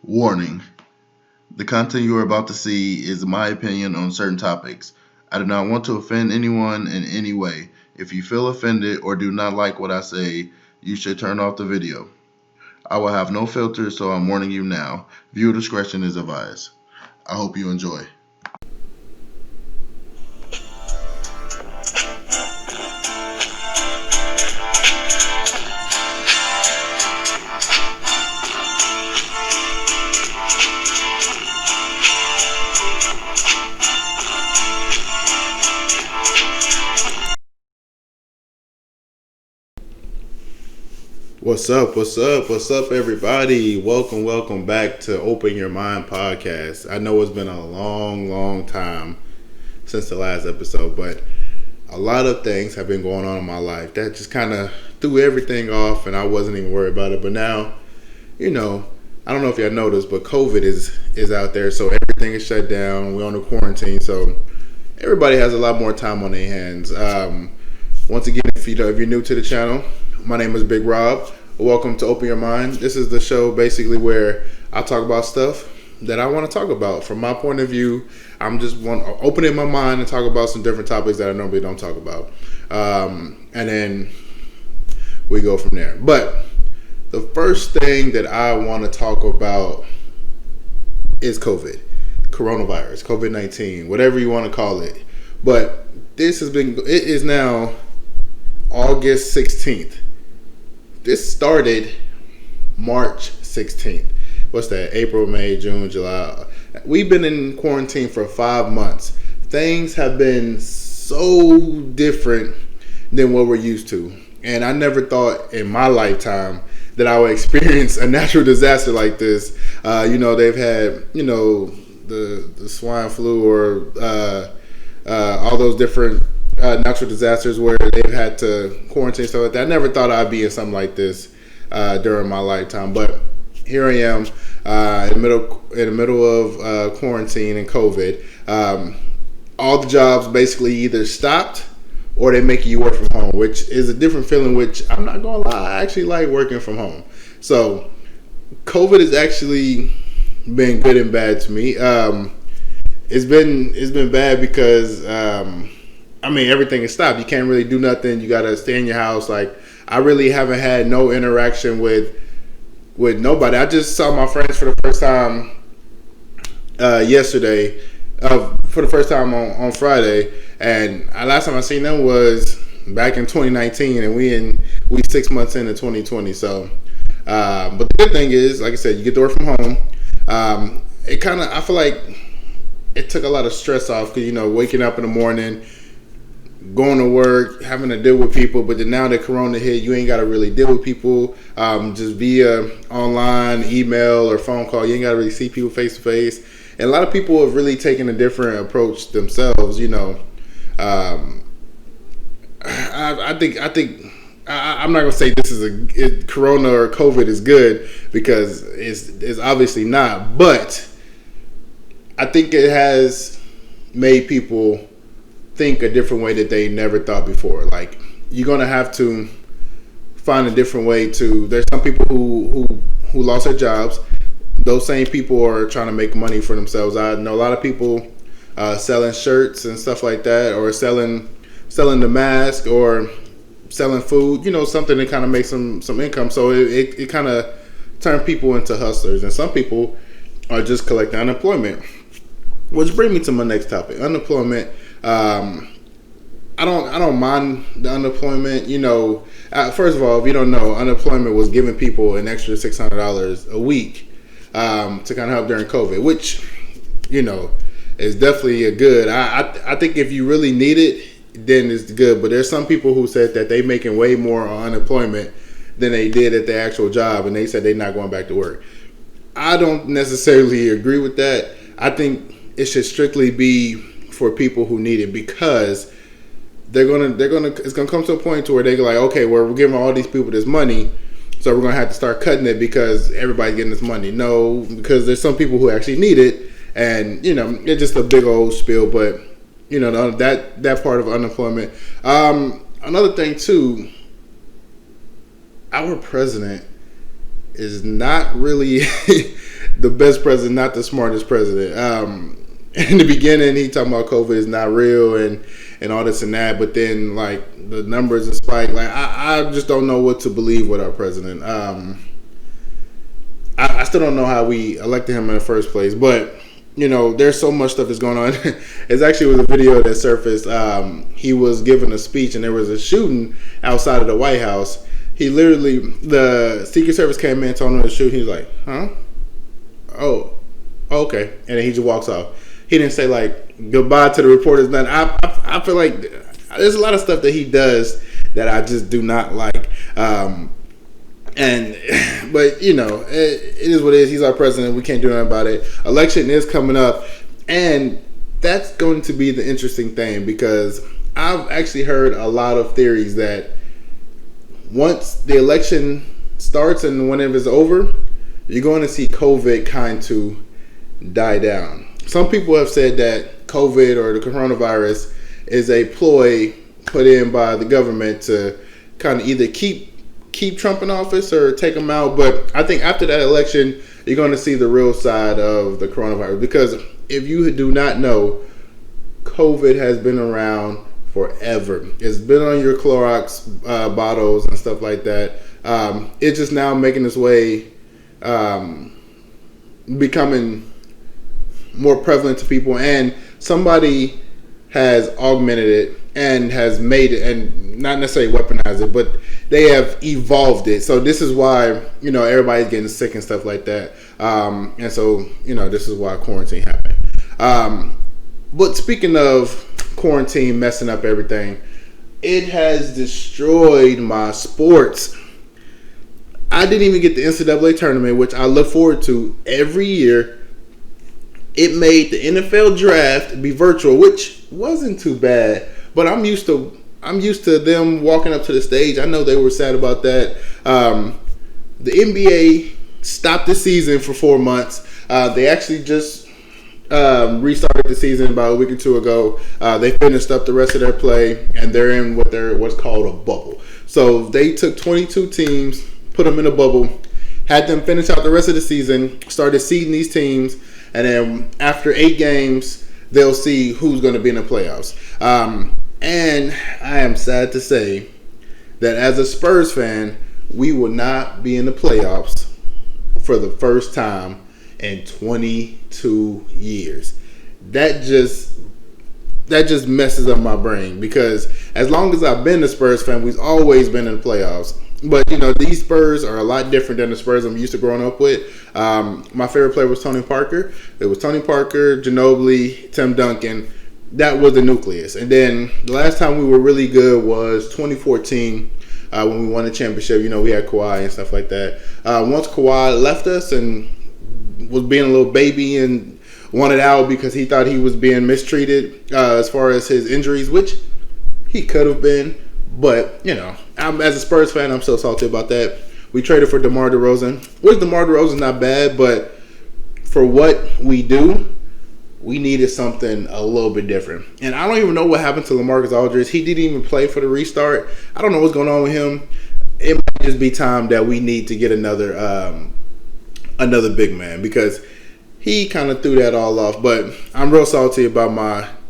Warning: the content you are about to see is my opinion on certain topics. I do not want to offend anyone in any way. If you feel offended or do not like what I say, you should turn off the video. I will have no filters, so I'm warning you now. Viewer discretion is advised. I hope you enjoy. What's up? What's up, everybody? Welcome back to Open Your Mind podcast. I know it's been a long time since the last episode, but a lot of things have been going on in my life that just kind of threw everything off, and I wasn't even worried about it. But now, I don't know if y'all noticed, but COVID is out there, so everything is shut down. We're on a quarantine, so everybody has a lot more time on their hands. Once again, if you're new to the channel, my name is Big Rob. Welcome to Open Your Mind. This is the show basically where I talk about stuff that I want to talk about. From my point of view, I'm just opening my mind and talk about some different topics that I normally don't talk about. And then we go from there. But the first thing that I want to talk about is coronavirus, COVID-19, whatever you want to call it. But it is now August 16th. This started March 16th. What's that? April, May, June, July. We've been in quarantine for 5 months. Things have been so different than what we're used to. And I never thought in my lifetime that I would experience a natural disaster like this. They've had, the swine flu or all those different natural disasters where they've had to quarantine stuff like that. I never thought I'd be in something like this during my lifetime, but here I am in the middle of quarantine and COVID. All the jobs basically either stopped or they make you work from home, which is a different feeling. Which I'm not gonna lie, I actually like working from home. So COVID has actually been good and bad to me. It's been bad because everything is stopped. You can't really do nothing. You gotta stay in your house. Like, I really haven't had no interaction with nobody. I just saw my friends for the first time yesterday. For the first time on Friday, and last time I seen them was back in 2019, and we 6 months into 2020. So, but the good thing is, like I said, you get to work from home. I feel like it took a lot of stress off because waking up in the morning, going to work, having to deal with people. But then now that Corona hit, you ain't got to really deal with people just via online, email, or phone call. You ain't got to really see people face to face. And a lot of people have really taken a different approach themselves. I think I'm not gonna say this is Corona or COVID is good, because it's obviously not. But I think it has made people think a different way that they never thought before. Like, you're gonna have to find a different way to. There's some people who lost their jobs. Those same people are trying to make money for themselves. I know a lot of people selling shirts and stuff like that, or selling the mask, or selling food. Something to kind of make some income. So it kind of turned people into hustlers, and some people are just collecting unemployment. Which brings me to my next topic: unemployment. I don't mind the unemployment. First of all, if you don't know, unemployment was giving people an extra $600 a week to kind of help during COVID, which is definitely a good. I think if you really need it, then it's good. But there's some people who said that they making way more on unemployment than they did at their actual job, and they said they're not going back to work. I don't necessarily agree with that. I think it should strictly be for people who need it, because it's gonna come to a point to where they're like, okay, well, we're giving all these people this money, so we're gonna have to start cutting it because everybody's getting this money. No, because there's some people who actually need it, and it's just a big old spiel. But that part of unemployment. Another thing too, our president is not really the best president, not the smartest president. In the beginning, he talking about COVID is not real and all this and that, but then like the numbers and spike. Like I just don't know what to believe with our president. I still don't know how we elected him in the first place, but there's so much stuff that's going on. It actually was a video that surfaced. He was giving a speech and there was a shooting outside of the White House. He literally, the Secret Service came in, told him to shoot. He was like, huh? Oh, okay. And then he just walks off. He didn't say like goodbye to the reporters. Nothing. I feel like there's a lot of stuff that he does that I just do not like. But it is what it is. He's our president. We can't do nothing about it. Election is coming up, and that's going to be the interesting thing because I've actually heard a lot of theories that once the election starts and whenever it's over, you're going to see COVID kind to die down. Some people have said that COVID or the coronavirus is a ploy put in by the government to kind of either keep Trump in office or take him out. But I think after that election, you're going to see the real side of the coronavirus. Because if you do not know, COVID has been around forever. It's been on your Clorox bottles and stuff like that. It's just now making its way, becoming more prevalent to people. And somebody has augmented it and has made it, and not necessarily weaponized it, but they have evolved it. So this is why, everybody's getting sick and stuff like that. And so, this is why quarantine happened. But speaking of quarantine messing up everything, it has destroyed my sports. I didn't even get the NCAA tournament, which I look forward to every year. It made the NFL draft be virtual, which wasn't too bad. But I'm used to them walking up to the stage. I know they were sad about that. The NBA stopped the season for 4 months. They actually just restarted the season about a week or two ago. They finished up the rest of their play, and they're in what's called a bubble. So they took 22 teams, put them in a bubble, had them finish out the rest of the season, started seeding these teams, and then after 8 games, they'll see who's going to be in the playoffs. And I am sad to say that as a Spurs fan, we will not be in the playoffs for the first time in 22 years. That just messes up my brain because as long as I've been a Spurs fan, we've always been in the playoffs. But, these Spurs are a lot different than the Spurs I'm used to growing up with. My favorite player was Tony Parker. It was Tony Parker, Ginobili, Tim Duncan. That was the nucleus. And then the last time we were really good was 2014 when we won the championship. We had Kawhi and stuff like that. Once Kawhi left us and was being a little baby and wanted out because he thought he was being mistreated as far as his injuries, which he could have been. But, as a Spurs fan, I'm so salty about that. We traded for DeMar DeRozan, which DeMar DeRozan's not bad, but for what we do, we needed something a little bit different. And I don't even know what happened to LaMarcus Aldridge. He didn't even play for the restart. I don't know what's going on with him. It might just be time that we need to get another big man because he kind of threw that all off. But I'm real salty about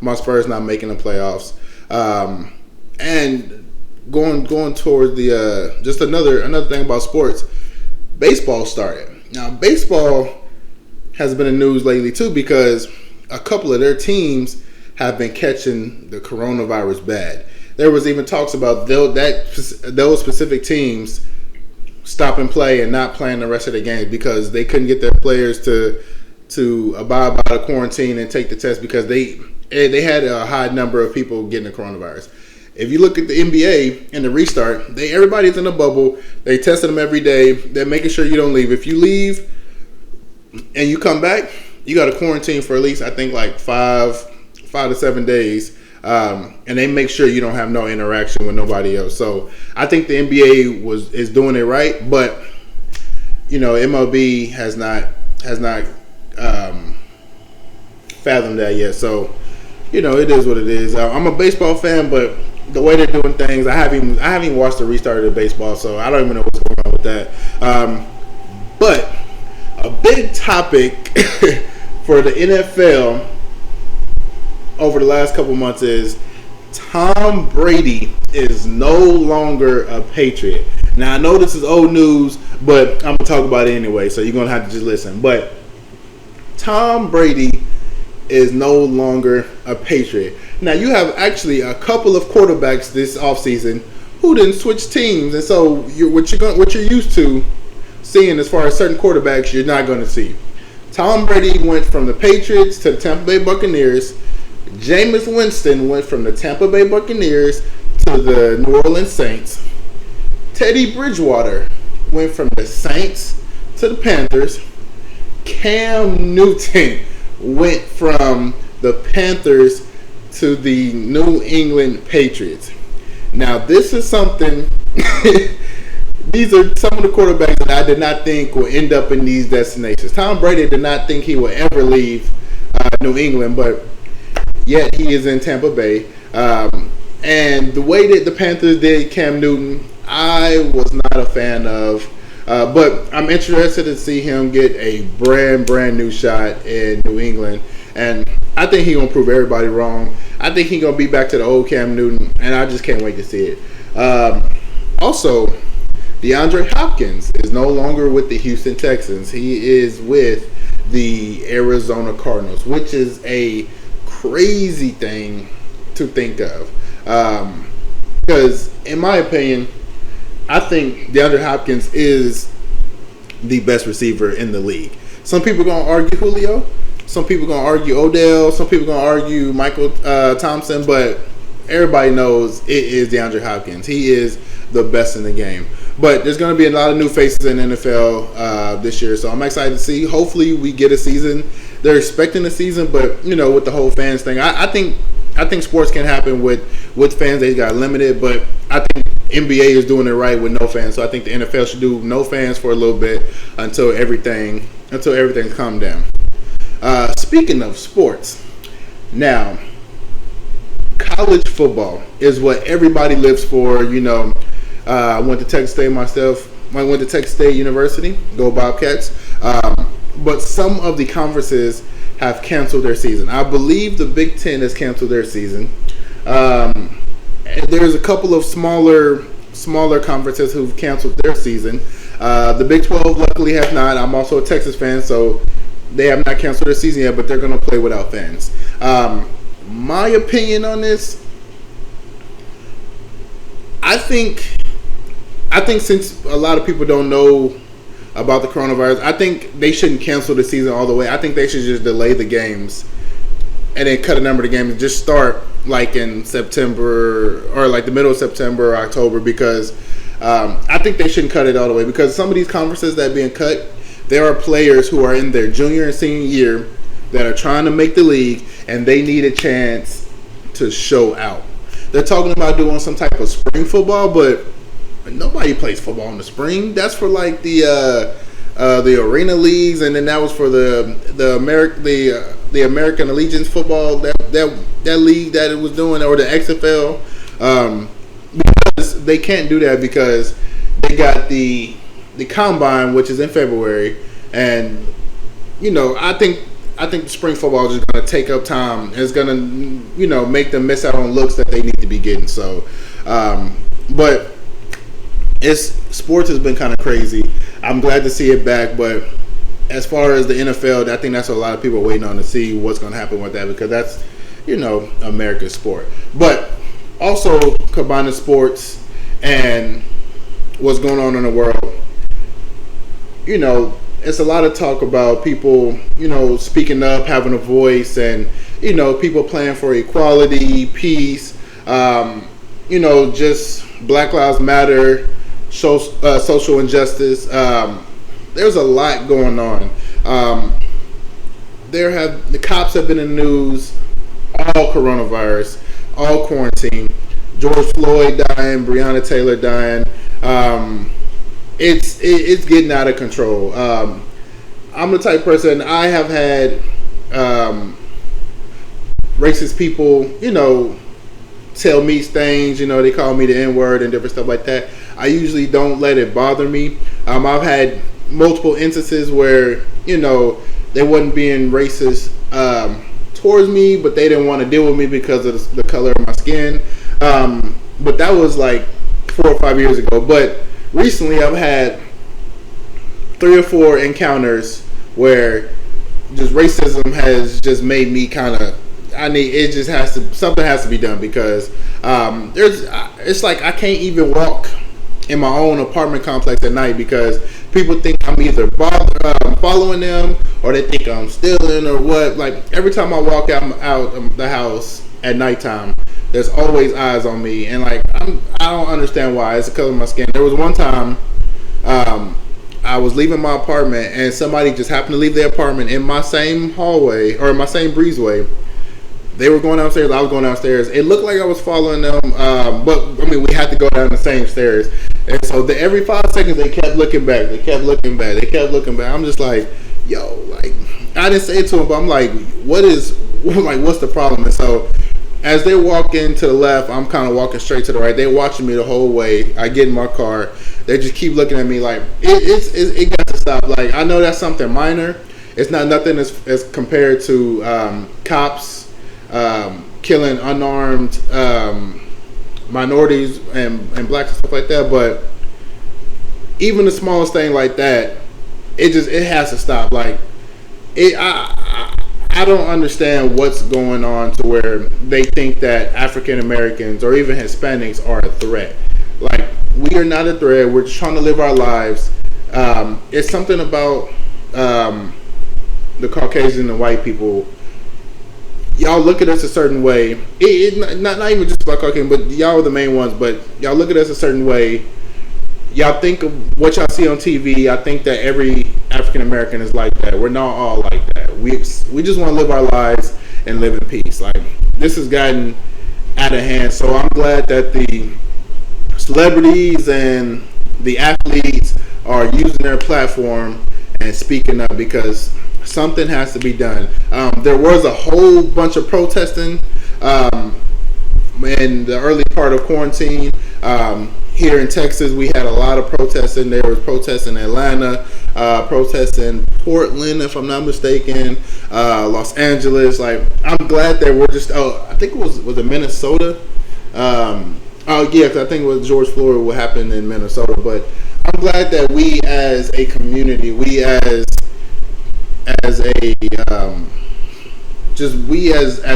my Spurs not making the playoffs. And going towards the just another thing about sports, baseball started. Now baseball has been in the news lately too because a couple of their teams have been catching the coronavirus bad. There was even talks about those specific teams stopping play and not playing the rest of the games because they couldn't get their players to abide by the quarantine and take the test because they had a high number of people getting the coronavirus. If you look at the NBA and the restart, everybody's in a bubble. They tested them every day. They're making sure you don't leave. If you leave and you come back, you got to quarantine for at least, I think, like 5 to 7 days. And they make sure you don't have no interaction with nobody else. So I think the NBA is doing it right. But, MLB has not fathomed that yet. So, it is what it is. I'm a baseball fan, but the way they're doing things, I haven't even watched the restart of the baseball, so I don't even know what's going on with that. But a big topic for the NFL over the last couple months is Tom Brady is no longer a Patriot. Now, I know this is old news, but I'm going to talk about it anyway, so you're going to have to just listen. But Tom Brady is no longer a Patriot. Now, you have actually a couple of quarterbacks this offseason who didn't switch teams. And so what you're used to seeing as far as certain quarterbacks, you're not going to see. Tom Brady went from the Patriots to the Tampa Bay Buccaneers. Jameis Winston went from the Tampa Bay Buccaneers to the New Orleans Saints. Teddy Bridgewater went from the Saints to the Panthers. Cam Newton went from the Panthers to the New England Patriots. Now, this is something... These are some of the quarterbacks that I did not think would end up in these destinations. Tom Brady did not think he would ever leave New England, but yet he is in Tampa Bay. And the way that the Panthers did Cam Newton, I was not a fan of. But I'm interested to see him get a brand new shot in New England. And I think he's going to prove everybody wrong. I think he's going to be back to the old Cam Newton, and I just can't wait to see it. Also, DeAndre Hopkins is no longer with the Houston Texans. He is with the Arizona Cardinals, which is a crazy thing to think of. Because, in my opinion, I think DeAndre Hopkins is the best receiver in the league. Some people are going to argue Julio. Some people are going to argue Odell. Some people are going to argue Michael Thompson. But everybody knows it is DeAndre Hopkins. He is the best in the game. But there's going to be a lot of new faces in the NFL this year. So I'm excited to see. Hopefully we get a season. They're expecting a season. But, with the whole fans thing, I think sports can happen with fans. They got limited. But I think NBA is doing it right with no fans. So I think the NFL should do no fans for a little bit until everything calms down. Speaking of sports, now college football is what everybody lives for. I went to Texas State myself. I went to Texas State University. Go Bobcats. But some of the conferences have canceled their season. I believe the Big Ten has canceled their season. There's a couple of smaller conferences who've canceled their season. The Big 12 luckily has not. I'm also a Texas fan, so they have not canceled their season yet, but they're going to play without fans. My opinion on this, I think since a lot of people don't know about the coronavirus, I think they shouldn't cancel the season all the way. I think they should just delay the games and then cut a number of games and just start like in September or like the middle of September or October, because I think they shouldn't cut it all the way, because some of these conferences that are being cut, there are players who are in their junior and senior year that are trying to make the league, and they need a chance to show out. They're talking about doing some type of spring football, but nobody plays football in the spring. That's for like the arena leagues, and then that was for the American Allegiance football, that league that it was doing, or the XFL. Because they can't do that because they got the combine, which is in February, and I think the spring football is just going to take up time. It's going to make them miss out on looks that they need to be getting. So, but sports has been kind of crazy. I'm glad to see it back, but as far as the NFL, I think that's what a lot of people are waiting on to see what's going to happen with that, because that's America's sport. But also combining sports and what's going on in the world, it's a lot of talk about people, speaking up, having a voice, and, people playing for equality, peace, just Black Lives Matter, social injustice. There's a lot going on. The cops have been in the news, all coronavirus, all quarantine. George Floyd dying, Breonna Taylor dying. It's getting out of control. I'm the type of person, I have had racist people, tell me things, they call me the N-word and different stuff like that. I usually don't let it bother me. I've had multiple instances where they wasn't being racist towards me, but they didn't want to deal with me because of the color of my skin. But that was like 4 or 5 years ago. But recently, I've had 3 or 4 encounters where just racism has just made me kind of. Something has to be done because it's like I can't even walk in my own apartment complex at night because people think I'm either following them or they think I'm stealing or what. Like every time I walk out of the house at nighttime, there's always eyes on me, and like I don't understand why. It's because of my skin. There was one time I was leaving my apartment and somebody just happened to leave their apartment in my same hallway or in my same breezeway. They were going downstairs. I was going downstairs. It looked like I was following them, but I mean, we had to go down the same stairs. And so every 5 seconds, they kept looking back. They kept looking back. They kept looking back. I'm just like, yo, like I didn't say it to them, but I'm like, what's the problem? And so as they walk in to the left, I'm kind of walking straight to the right. They're watching me the whole way. I get in my car. They just keep looking at me like it got to stop. Like I know that's something minor. It's not nothing as compared to cops. Killing unarmed minorities and blacks and stuff like that, but even the smallest thing like that, it has to stop. Like I don't understand what's going on to where they think that African Americans or even Hispanics are a threat. Like we are not a threat. We're just trying to live our lives. It's something about the Caucasian and white people. Y'all look at us a certain way. Not even just about Caucasian, but y'all are the main ones. But y'all look at us a certain way. Y'all think of what y'all see on TV. I think that every African American is like that. We're not all like that. We just want to live our lives and live in peace. Like this has gotten out of hand. So I'm glad that the celebrities and the athletes are using their platform and speaking up because something has to be done. There was a whole bunch of protesting in the early part of quarantine. Here in Texas, we had a lot of protesting. There was protests in Atlanta, protests in Portland, if I'm not mistaken, Los Angeles. Like, I'm glad that we're just. Oh, I think it was it Minnesota. Because I think it was George Floyd. What happened in Minnesota? But I'm glad that we, as a community, we as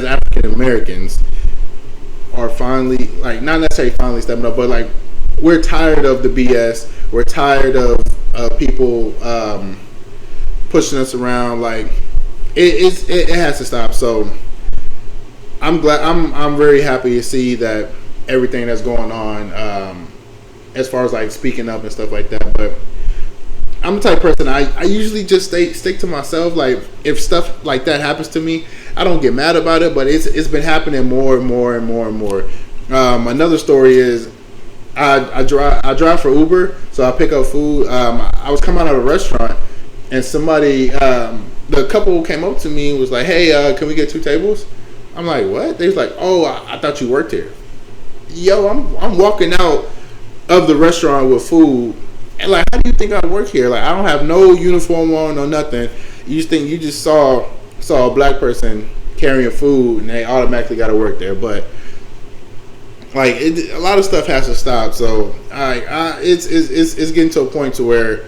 African Americans are finally, like, not necessarily finally stepping up, but like we're tired of the BS. We're tired of people pushing us around. Like it has to stop. So I'm glad. I'm very happy to see that everything that's going on as far as like speaking up and stuff like that. But I'm the type of person I usually just stick to myself. Like if stuff like that happens to me, I don't get mad about it. But it's been happening more and more and more and more. Another story is I drive for Uber, so I pick up food. I was coming out of a restaurant, and somebody, the couple came up to me and was like, "Hey, can we get 2 tables?" I'm like, "What?" They was like, "Oh, I thought you worked here." Yo, I'm walking out of the restaurant with food. And like, how do you think I work here? Like, I don't have no uniform on or nothing. You just think you just saw a black person carrying food and they automatically got to work there. But like, a lot of stuff has to stop. So it's getting to a point to where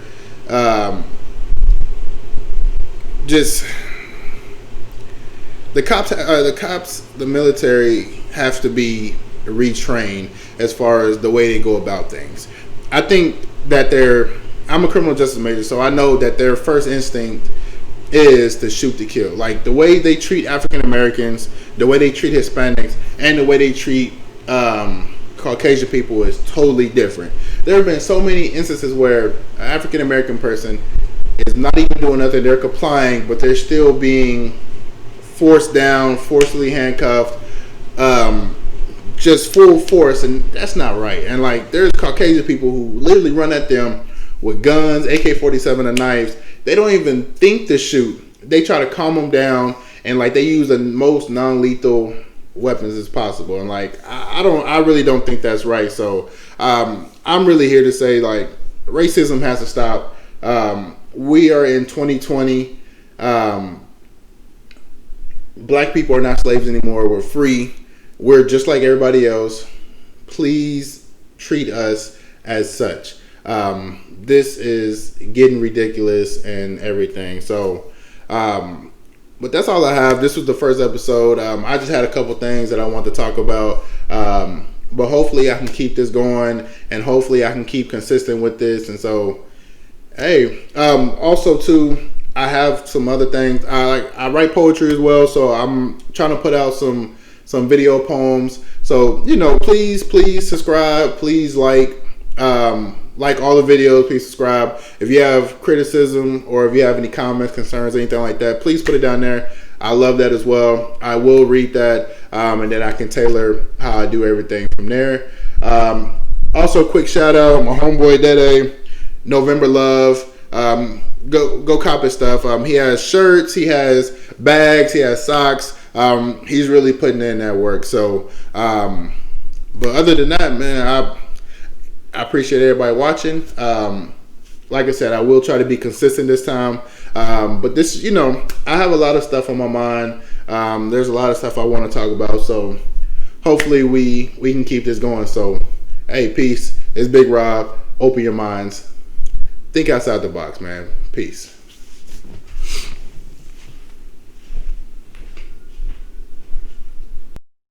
just the cops, the military have to be retrained as far as the way they go about things. I think that I'm a criminal justice major, so I know that their first instinct is to shoot to kill. Like the way they treat African Americans, the way they treat Hispanics, and the way they treat Caucasian people is totally different. There have been so many instances where an African American person is not even doing nothing, they're complying, but they're still being forced down, forcibly handcuffed, just full force, and that's not right. And like, there's Caucasian people who literally run at them with guns, AK-47 and knives. They don't even think to shoot. They try to calm them down, and like they use the most non-lethal weapons as possible. And like, I really don't think that's right. So I'm really here to say, like, racism has to stop. We are in 2020. Black people are not slaves anymore. We're free. We're just like everybody else. Please treat us as such. This is getting ridiculous and everything. So, but that's all I have. This was the first episode. I just had a couple things that I want to talk about. But hopefully I can keep this going, and hopefully I can keep consistent with this. And so, hey, also too, I have some other things. I write poetry as well, so I'm trying to put out some video poems. So please subscribe. Please like all the videos. Please subscribe. If you have criticism or if you have any comments, concerns, anything like that, please put it down there. I love that as well. I will read that, and then I can tailor how I do everything from there. Also, quick shout out my homeboy Dede, November Love. Go cop his stuff. He has shirts, he has bags, he has socks. He's really putting in that work. So, but other than that, man, I appreciate everybody watching. Like I said, I will try to be consistent this time. But this, I have a lot of stuff on my mind. There's a lot of stuff I want to talk about. So hopefully we can keep this going. So, hey, peace. It's Big Rob. Open your minds. Think outside the box, man. Peace.